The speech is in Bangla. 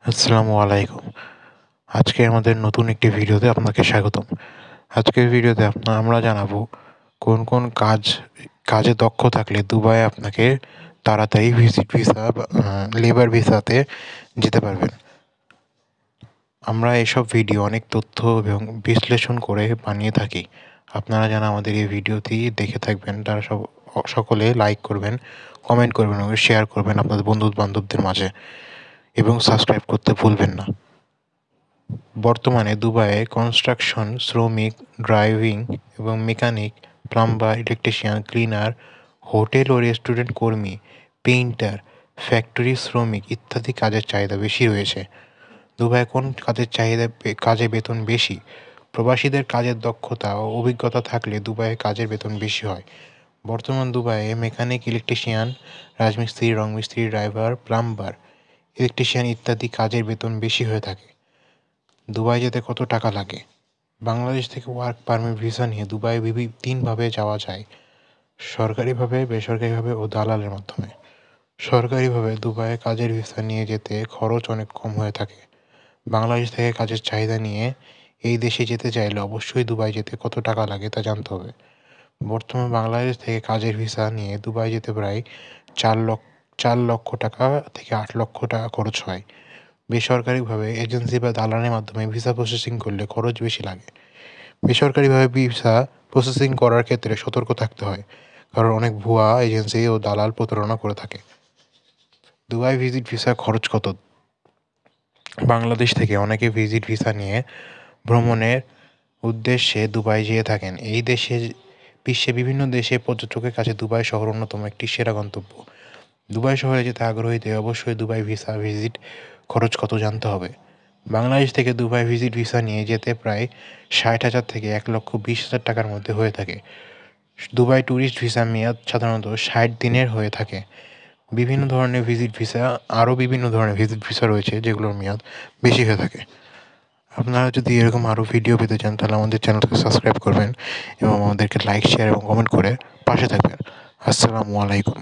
আসসালামু আলাইকুম। আজকে আমাদের নতুন একটি ভিডিওতে আপনাকে স্বাগতম। আজকের ভিডিওতে আমরা জানাবো কোন কাজে দক্ষ থাকলে দুবাইয়ে আপনাকে তাড়াতাড়ি ভিজিট ভিসা বা লেবার ভিসাতে যেতে পারবেন। আমরা এসব ভিডিও অনেক তথ্য এবং বিশ্লেষণ করে বানিয়ে থাকি। আপনারা যারা আমাদের এই ভিডিওটি দেখে থাকবেন তারা সকলে লাইক করবেন, কমেন্ট করবেন এবং শেয়ার করবেন আপনাদের বন্ধু-বান্ধবদের মাঝে এবং সাবস্ক্রাইব করতে ভুলবেন না। বর্তমানে দুবাইয়ে কনস্ট্রাকশন শ্রমিক, ড্রাইভিং এবং mechanic, plumber, electrician, cleaner, hotel ও রেস্টুরেন্ট কর্মী, পেইন্টার, ফ্যাক্টরি শ্রমিক ইত্যাদি কাজের চাহিদা বেশি রয়েছে। দুবাইয়ে কোন কাজে বেতন বেশি? প্রবাসীদের কাজের দক্ষতা ও অভিজ্ঞতা থাকলে দুবাইয়ে কাজের বেতন বেশি হয়। বর্তমান দুবাইয়ে মেকানিক, ইলেকট্রিশিয়ান, রাজমিস্ত্রি, রংমিস্ত্রি, ড্রাইভার, প্লাম্বার, ইলেকট্রিশিয়ান ইত্যাদি কাজের বেতন বেশি হয়ে থাকে। দুবাই যেতে কত টাকা লাগে? বাংলাদেশ থেকে ওয়ার্ক পারমিট ভিসা নিয়ে দুবাই তিনভাবে যাওয়া যায়: সরকারিভাবে, বেসরকারিভাবে ও দালালের মাধ্যমে। সরকারিভাবে দুবাইয়ে কাজের ভিসা নিয়ে যেতে খরচ অনেক কম হয়ে থাকে। বাংলাদেশ থেকে কাজের চাহিদা নিয়ে এই দেশে যেতে চাইলে অবশ্যই দুবাই যেতে কত টাকা লাগে তা জানতে হবে। বর্তমানে বাংলাদেশ থেকে কাজের ভিসা নিয়ে দুবাই যেতে প্রায় 4 লক্ষ টাকা থেকে 8 লক্ষ টাকা খরচ হয়। বেসরকারিভাবে এজেন্সি বা দালালের মাধ্যমে ভিসা প্রসেসিং করলে খরচ বেশি লাগে। বেসরকারিভাবে ভিসা প্রসেসিং করার ক্ষেত্রে সতর্ক থাকতে হয়, কারণ অনেক ভুয়া এজেন্সি ও দালাল প্রতারণা করে থাকে। দুবাই ভিজিট ভিসার খরচ কত? বাংলাদেশ থেকে অনেকে ভিজিট ভিসা নিয়ে ভ্রমণের উদ্দেশ্যে দুবাই যেয়ে থাকেন। বিশ্বে বিভিন্ন দেশে পর্যটকের কাছে দুবাই শহর অন্যতম একটি সেরা গন্তব্য। দুবাই শহরে যেতে আগ্রহীদের অবশ্যই দুবাই ভিজিট খরচ কত জানতে হবে। বাংলাদেশ থেকে দুবাই ভিজিট ভিসা নিয়ে যেতে প্রায় 60,000 থেকে 1,20,000 টাকার মধ্যে হয়ে থাকে। দুবাই ট্যুরিস্ট ভিসার মেয়াদ সাধারণত 60 দিনের হয়ে থাকে। বিভিন্ন ধরনের ভিজিট ভিসা রয়েছে যেগুলোর মেয়াদ বেশি হয়ে থাকে। আপনারা যদি এরকম আরও ভিডিও পেতে চান তাহলে আমাদের চ্যানেলকে সাবস্ক্রাইব করবেন এবং আমাদেরকে লাইক, শেয়ার এবং কমেন্ট করে পাশে থাকবেন। আসসালামু আলাইকুম।